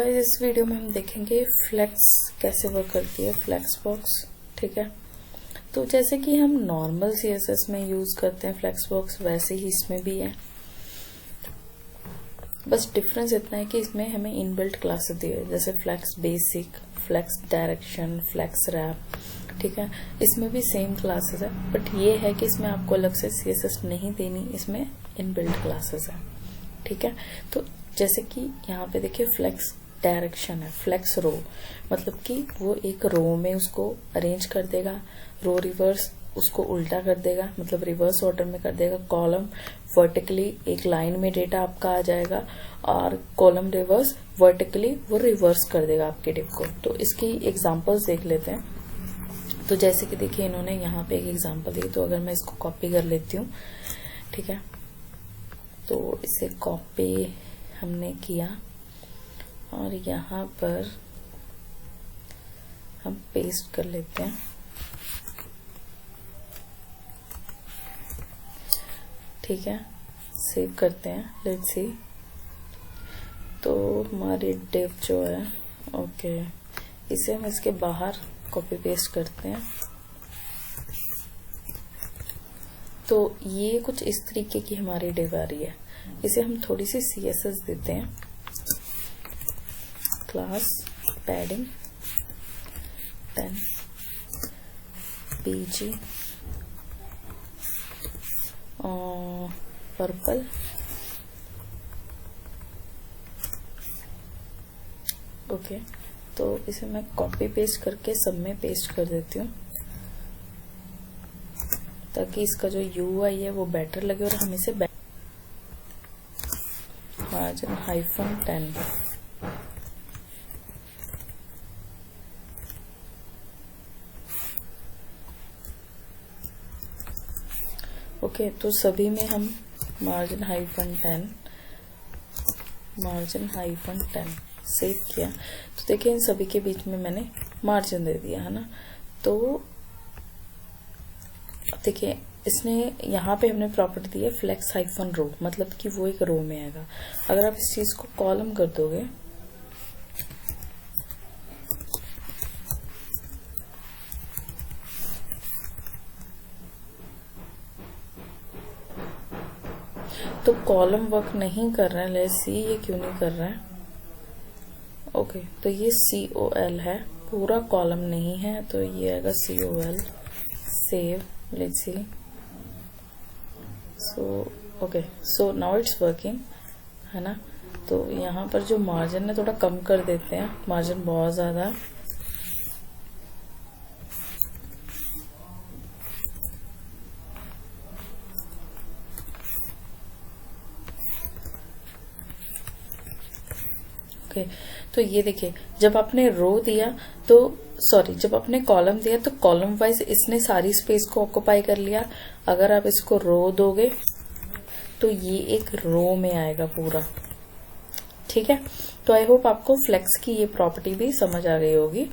इस वीडियो में हम देखेंगे फ्लेक्स कैसे वर्क करती है, फ्लेक्स बॉक्स। ठीक है, तो जैसे कि हम नॉर्मल सीएसएस में यूज करते हैं फ्लेक्स बॉक्स, वैसे ही इसमें भी है। बस डिफरेंस इतना है कि इसमें हमें इनबिल्ट क्लासेस दी है, जैसे flex basic, flex direction, flex wrap. ठीक है, इसमें भी सेम क्लासेस है, बट ये है कि इसमें आपको अलग से सीएसएस नहीं देनी, इसमें इनबिल्ट क्लासेस है। ठीक है, तो जैसे कि यहाँ पे देखिए फ्लेक्स डायरेक्शन है, फ्लेक्स रो, मतलब कि वो एक रो में उसको अरेंज कर देगा, रो रिवर्स उसको उल्टा कर देगा, मतलब रिवर्स ऑर्डर में कर देगा। कॉलम वर्टिकली एक लाइन में डेटा आपका आ जाएगा, और कॉलम रिवर्स वर्टिकली वो रिवर्स कर देगा आपके डिप को। तो इसकी एग्जांपल्स देख लेते हैं। तो जैसे कि देखिए इन्होंने यहाँ पे एक एग्जांपल दी, तो अगर मैं इसको कॉपी कर लेती हूँ, ठीक है, तो इसे कॉपी हमने किया और यहाँ पर हम पेस्ट कर लेते हैं। ठीक है, सेव करते हैं, लेट्स सी। तो हमारी डिव जो है, ओके, इसे हम इसके बाहर कॉपी पेस्ट करते हैं। तो ये कुछ इस तरीके की हमारी डिव आ रही है। इसे हम थोड़ी सी सीएसएस देते हैं, class padding 10 PG purple, okay. तो इसे मैं कॉपी पेस्ट करके सब में पेस्ट कर देती हूँ, ताकि इसका जो UI है वो बेटर लगे और हम इसे मार्जिन -10 ओके। तो सभी में हम मार्जिन -10 सेव किया। तो देखिए इन सभी के बीच में मैंने मार्जिन दे दिया है ना। तो देखिए इसने यहाँ पे हमने प्रॉपर्टी दी है फ्लेक्स -रो, मतलब कि वो एक रो में आएगा। अगर आप इस चीज को कॉलम कर दोगे, तो कॉलम वर्क नहीं कर रहा है। लेट्स सी ये क्यों नहीं कर रहा है। ओके, तो ये COL है, पूरा कॉलम नहीं है, तो ये आएगा COL। Save, let's see. So okay, so now it's working, है ना। तो यहाँ पर जो मार्जिन है थोड़ा कम कर देते हैं, मार्जिन बहुत ज्यादा है। ओके, तो ये देखिए जब आपने रो दिया तो जब आपने कॉलम दिया तो कॉलम वाइज इसने सारी स्पेस को ऑक्युपाई कर लिया। अगर आप इसको रो दोगे तो ये एक रो में आएगा पूरा। ठीक है, तो आई होप आपको फ्लेक्स की ये प्रॉपर्टी भी समझ आ गई होगी।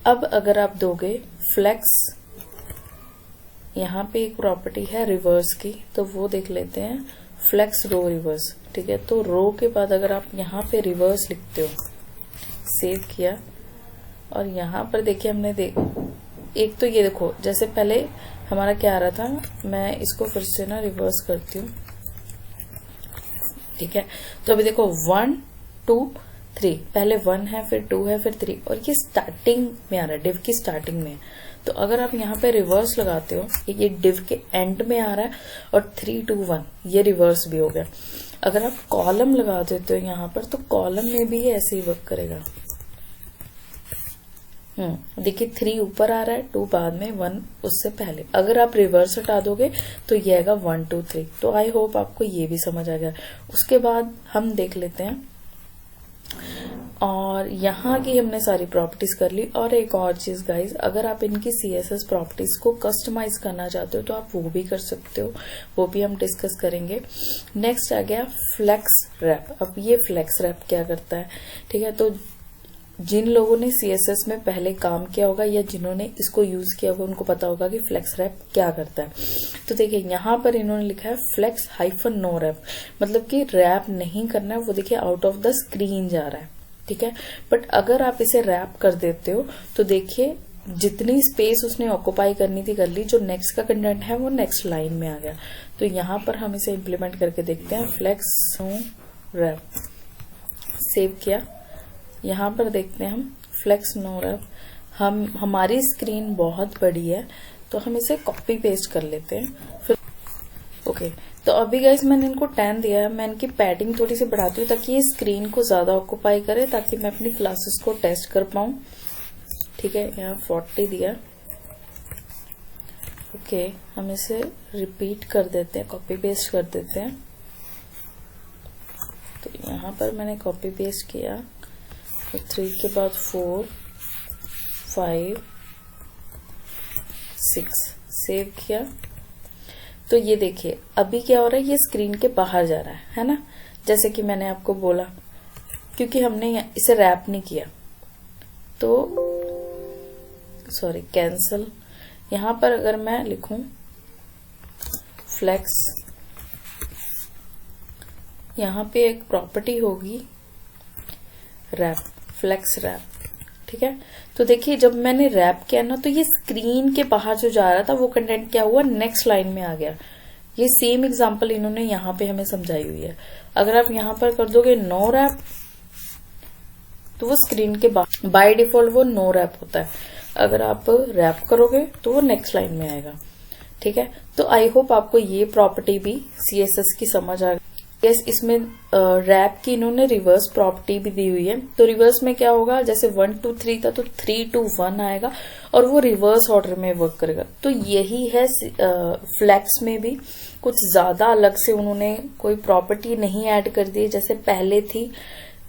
अब अगर आप दोगे फ्लेक्स, यहाँ पे एक प्रॉपर्टी है रिवर्स की, तो वो देख लेते हैं, फ्लेक्स रो रिवर्स। ठीक है, तो रो के बाद अगर आप यहाँ पे रिवर्स लिखते हो, सेव किया, और यहाँ पर देखिए हमने एक तो ये देखो, जैसे पहले हमारा क्या आ रहा था, मैं इसको फिर से ना रिवर्स करती हूँ। ठीक है, तो अभी देखो 1 2 3, पहले 1 है, फिर 2 है, फिर 3, और ये स्टार्टिंग में आ रहा है, डिव की स्टार्टिंग में। तो अगर आप यहाँ पे रिवर्स लगाते हो, ये डिव के एंड में आ रहा है, और 3 2 1 ये रिवर्स भी हो गया। अगर आप कॉलम लगा देते हो यहाँ पर, तो कॉलम में भी ऐसे ही वर्क करेगा। देखिए 3 ऊपर आ रहा है, 2 बाद में, 1 उससे पहले। अगर आप रिवर्स हटा दोगे तो ये आएगा 1 2 3। तो आई होप आपको ये भी समझ आ गया। उसके बाद हम देख लेते हैं, और यहाँ की हमने सारी प्रॉपर्टीज कर ली। और एक और चीज गाइज, अगर आप इनकी CSS प्रॉपर्टीज को कस्टमाइज करना चाहते हो तो आप वो भी कर सकते हो, वो भी हम डिस्कस करेंगे। नेक्स्ट आ गया फ्लेक्स रैप। अब ये फ्लेक्स रैप क्या करता है, ठीक है, तो जिन लोगों ने CSS में पहले काम किया होगा या जिन्होंने इसको यूज किया होगा उनको पता होगा कि फ्लेक्स रैप क्या करता है। तो देखिए यहाँ पर इन्होंने लिखा है फ्लेक्स -नो रैप, मतलब कि रैप नहीं करना है, वो देखिए आउट ऑफ द स्क्रीन जा रहा है। ठीक है। बट अगर आप इसे रैप कर देते हो तो देखिए जितनी स्पेस उसने ऑक्यूपाई करनी थी कर ली, जो नेक्स्ट का कंटेंट है वो नेक्स्ट लाइन में आ गया। तो यहाँ पर हम इसे इम्प्लीमेंट करके देखते हैं। फ्लेक्स नो रैप, सेव किया। यहाँ पर देखते हैं हम फ्लेक्स नो रैप। हमारी स्क्रीन बहुत बड़ी है तो हम इसे कॉपी पेस्ट कर लेते हैं। फिर ओके, तो अभी गाइस मैंने इनको 10 दिया है। मैं इनकी पैडिंग थोड़ी सी बढ़ाती हूँ ताकि ये स्क्रीन को ज्यादा ऑक्यूपाई करे, ताकि मैं अपनी क्लासेस को टेस्ट कर पाऊँ। ठीक है, यहाँ 40 दिया। ओके, हम इसे रिपीट कर देते हैं, कॉपी पेस्ट कर देते हैं। तो यहाँ पर मैंने कॉपी पेस्ट किया, तो 3 के बाद 4 5 6 सेव किया। तो ये देखिए अभी क्या हो रहा है, ये स्क्रीन के बाहर जा रहा है ना, जैसे कि मैंने आपको बोला, क्योंकि हमने इसे रैप नहीं किया। तो सॉरी, कैंसल। यहां पर अगर मैं लिखूं फ्लेक्स, यहां पे एक प्रॉपर्टी होगी रैप, फ्लेक्स रैप। ठीक है, तो देखिए जब मैंने रैप किया ना, तो ये स्क्रीन के बाहर जो जा रहा था वो कंटेंट क्या हुआ, नेक्स्ट लाइन में आ गया। ये सेम एग्जांपल इन्होंने यहाँ पे हमें समझाई हुई है। अगर आप यहाँ पर कर दोगे नो रैप, तो वो स्क्रीन के बाहर, बाय डिफॉल्ट वो नो रैप होता है। अगर आप रैप करोगे तो वो नेक्स्ट लाइन में आएगा। ठीक है, तो आई होप आपको ये प्रॉपर्टी भी CSS की समझ आ गई। यस, इसमें रैप की इन्होंने रिवर्स प्रॉपर्टी भी दी हुई है। तो रिवर्स में क्या होगा, जैसे 1 2 3 था तो 3 2 1 आएगा और वो रिवर्स ऑर्डर में वर्क करेगा। तो यही है फ्लेक्स में भी कुछ ज्यादा अलग से उन्होंने कोई प्रॉपर्टी नहीं ऐड कर दी, जैसे पहले थी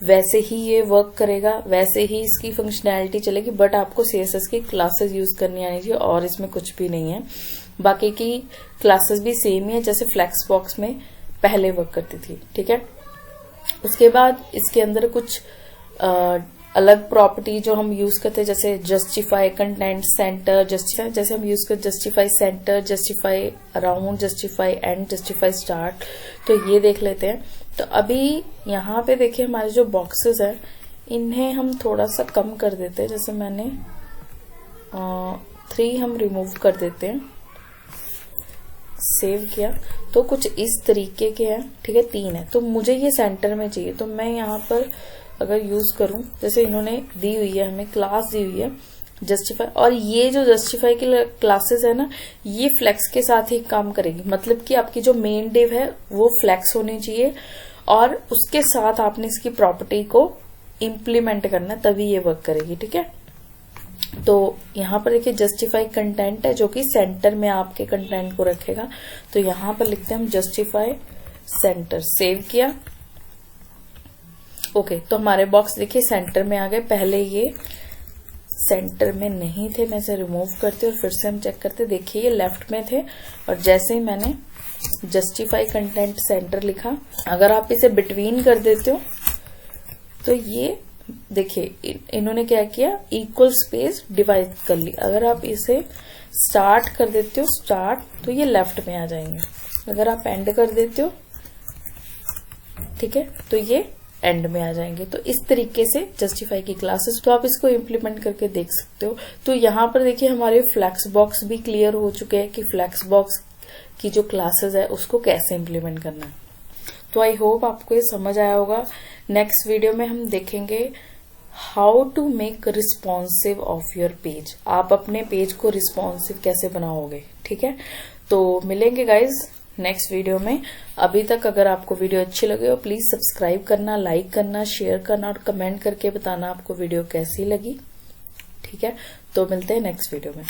वैसे ही ये वर्क करेगा, वैसे ही इसकी फंक्शनैलिटी चलेगी। बट आपको CSS की क्लासेस यूज करनी आनी चाहिए और इसमें कुछ भी नहीं है। बाकी की क्लासेस भी सेम ही है जैसे फ्लेक्स बॉक्स में पहले वर्क करती थी। ठीक है, उसके बाद इसके अंदर कुछ अलग प्रॉपर्टी जो हम यूज करते हैं, जैसे जस्टिफाई कंटेंट सेंटर, जस्टिफाई जैसे हम यूज करते justify centre, justify around, justify and, justify start. तो ये देख लेते हैं। तो अभी यहाँ पे देखिए हमारे जो बॉक्सेस है इन्हें हम थोड़ा सा कम कर देते हैं। जैसे मैंने 3 हम रिमूव कर देते हैं, सेव किया। तो कुछ इस तरीके के हैं। ठीक है, 3 है तो मुझे ये सेंटर में चाहिए। तो मैं यहाँ पर अगर यूज करूं, जैसे इन्होंने दी हुई है, हमें क्लास दी हुई है जस्टिफाई, और ये जो जस्टिफाई की क्लासेस है ना, ये फ्लेक्स के साथ ही काम करेगी। मतलब कि आपकी जो मेन डिव है वो फ्लेक्स होनी चाहिए और उसके साथ आपने इसकी प्रॉपर्टी को इम्प्लीमेंट करना, तभी ये वर्क करेगी। ठीक है, तो यहाँ पर देखिए जस्टिफाई कंटेंट है जो कि सेंटर में आपके कंटेंट को रखेगा। तो यहाँ पर लिखते हैं हम जस्टिफाई सेंटर, सेव किया। ओके, तो हमारे बॉक्स देखिए सेंटर में आ गए। पहले ये सेंटर में नहीं थे, मैं इसे रिमूव करती और फिर से हम चेक करते। देखिए ये लेफ्ट में थे और जैसे ही मैंने जस्टिफाई कंटेंट सेंटर लिखा, अगर आप इसे बिटवीन कर देते हो तो ये देखिए इन्होंने क्या किया, इक्वल स्पेस डिवाइड कर ली। अगर आप इसे स्टार्ट कर देते हो स्टार्ट, तो ये लेफ्ट में आ जाएंगे। अगर आप एंड कर देते हो, ठीक है, तो ये एंड में आ जाएंगे। तो इस तरीके से जस्टिफाई की क्लासेस, तो आप इसको इम्प्लीमेंट करके देख सकते हो। तो यहाँ पर देखिए हमारे फ्लेक्स बॉक्स भी क्लियर हो चुके हैं कि फ्लेक्स बॉक्स की जो क्लासेस है उसको कैसे इम्प्लीमेंट करना है। तो आई होप आपको ये समझ आया होगा। नेक्स्ट वीडियो में हम देखेंगे how to make responsive of your page. आप अपने पेज को रिस्पॉन्सिव कैसे बनाओगे। ठीक है, तो मिलेंगे गाइज नेक्स्ट वीडियो में। अभी तक अगर आपको वीडियो अच्छी लगे हो प्लीज सब्सक्राइब करना, लाइक करना, शेयर करना और कमेंट करके बताना आपको वीडियो कैसी लगी। ठीक है, तो मिलते हैं नेक्स्ट वीडियो में।